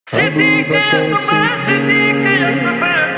ابو بکر صدیق،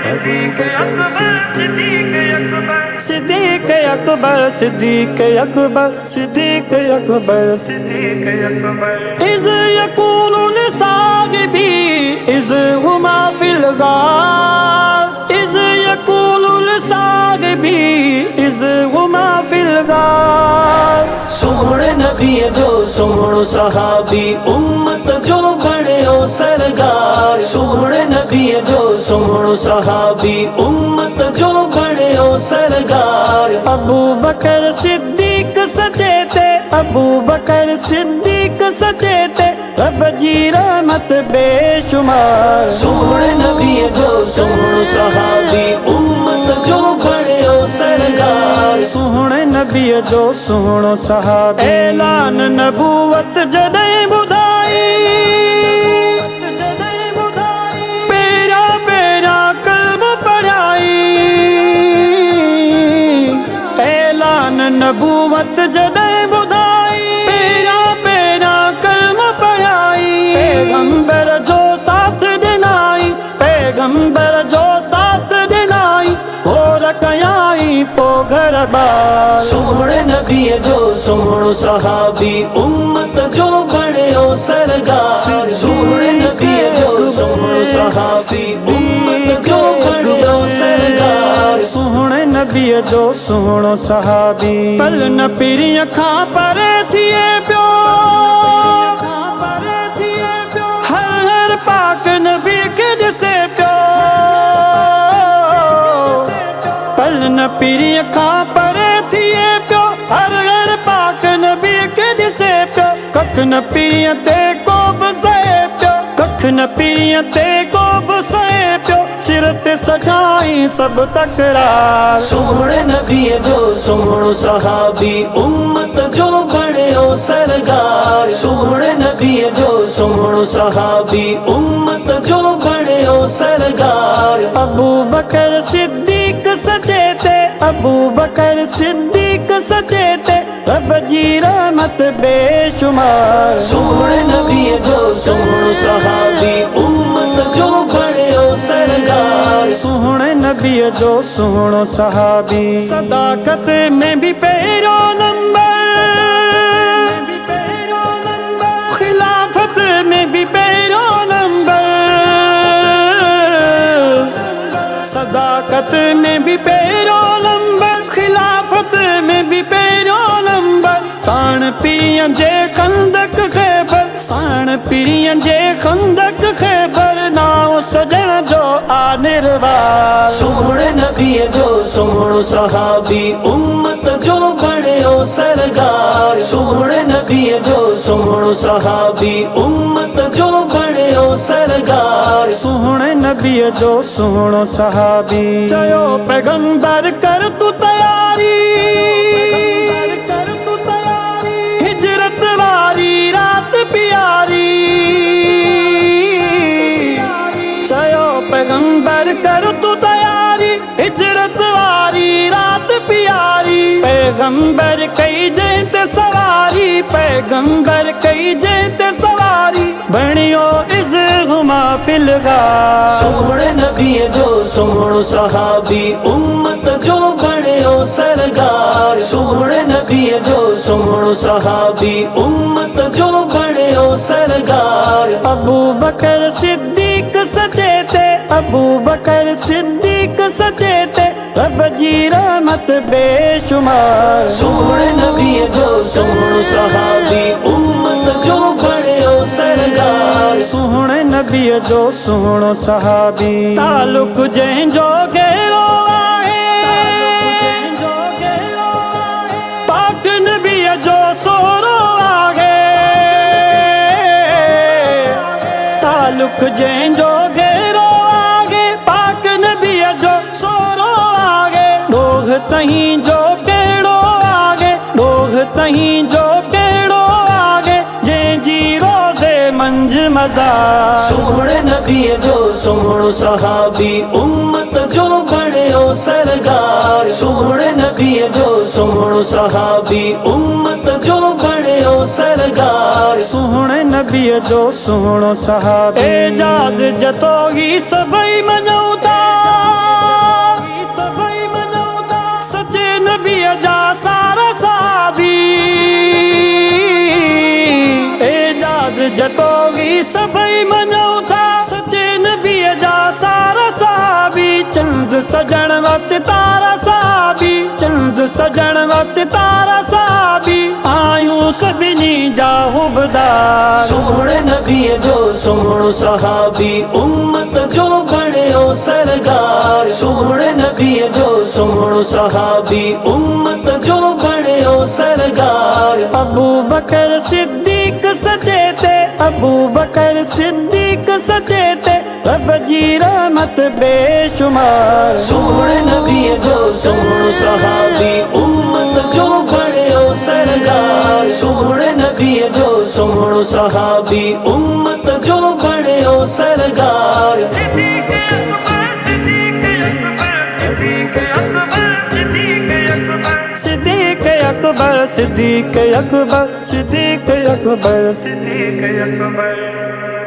ابو بکر صدیق، صدیق اکبر صدیق اکبر صدیق اکبر صدیق اکبر اذ یقول لصاحبی اذ ہما فی الغار اذ یقول لصاحبی اذ ہما فی الغار سونے نبی جو سوڑ صحابی امت جو بڑے او سرگار سونے نبی جو سوڑ صحابی امت جو بڑے او سرگار ابو بکر صدیق سچے تھے ابو بکر صدیق سچے تھے رب جی رحمت بے شمار سونے نبی جو سوڑ صحابی امت جو بڑے او سرگار سوہنے نبی جو سوہنو صحابی اعلان نبوت جدیں بدھائی پیرا پیرا قلب پڑھائی اعلان نبوت جدیں بدھائی پیرا پیرا قلب پڑھائی پیغمبر جو ساتھ دلائی پیغمبر جو ساتھ دلائی اور کیائی پو گھر بار سونے نبی جو سوڑ صحابی امت جو بڑے او سرگار سونے نبی جو سوڑ صحابی امت جو بڑے او سرگار سوہنے نبی جو سوہنو صحابی پل نہ پیری اکھاں پرے تھیے پیو ہر ہر پاک نبی کے جسے پیو پل نہ پیری اکھاں پرے تھیے پیو ہر ہر پاک نبی کے جسے پیو ککھ نہ پیری تے کو بسے پیو ککھ نہ پیری تے کو بسے پیو سرت سجائی سب تکرار سونے نبی جو سوڑ صحابی امت جو بڑے او سرگار سونے نبی جو سوڑ صحابی امت جو بڑے او سرگار ابو بکر صدیق سچے تھے ابو بکر صدیق سچے تھے رب جی رحمت بے شمار سونے نبی جو سوڑ صحابی امت جو بڑے او سرگار سوہنے نبی جو سوہنو صحابی صداقت میں بھی پیرو نمبر خلافت میں بھی پیرو نمبر صداقت میں بھی پیرو نمبر خلافت میں بھی پیرو نمبر سان پیرین جے خندق خیبر سان پیرین جے خندق خیبر ناؤ سجن جو آنروار سونے نبی جو سوڑ صحابی امت جو بڑے او سرگار سونے نبی جو سوڑ صحابی امت جو بڑے او سرگار سوہنے نبی جو سوہنو صحابی چیو پیغمبر کر تو تیاری ہجرت واری رات پیاری چیو پیغمبر کر تو تیاری ہجرت واری رات پیاری پیغمبر کئی جیت سواری پیغمبر کئی جیت سواری بنیو از ہما فی الغار سونے نبی جو سوڑ صحابی امت جو بڑے او سرگار سونے نبی جو سوڑ صحابی امت جو بڑے او سرگار ابو بکر صدیق سچے تھے ابو بکر صدیق سچے تھے رب جی رحمت بے شمار سونے نبی جو سوڑ صحابی امت جو بڑے او سرگار سوہنے نبی جو سوہنو صحابی تعلق جن جو گہرو آہے پاک نبی جو سورو آگے تعلق جن جو گہرو آگے پاک نبی جو سورو آگے لوگ تہیں جو گہرو آگے لوگ تہیں جو گہرو آگے جن جی روزے منج مزار سونے نبی جو سوڑ صحابی امت جو بڑے او سرگار سونے نبی جو سوڑ صحابی امت جو بڑے او سرگار سوہنے नबी जो सुहिणो सहाबी एजाज़ जतोगी सभई मञूं था सचे नबी जा सारा साबी एजाज़ जतोगी सभई मञूं था सचे नबी जा सारा साबी चंद्र सजण व सितारा साबी चंद्र सजण व सितारा साबी आयूं सभिनी जा हुबदार सोहणे नबीअ जो सुहिणो सहाबी उम्मत जो बणियो सरगार सोहणे नबीअ जो सुहिणो सहाबी उम्मत जो बणियो सरगार अबू बकर सिद्दीक सचे ते अबू बकर सिद्दीक सचे ते रब जी रहमत बेशुमार सोहणे नबीअ जो सुहिणो सहाबी उम्मत जो बणियो सरगार सोहणे नबीअ जो सुहिणो सहाबी उम्मत जो बणियो सरगार सिद्दीक अकबर सिद्दीक अकबर सिद्दीक अकबर सिद्दीक अकबर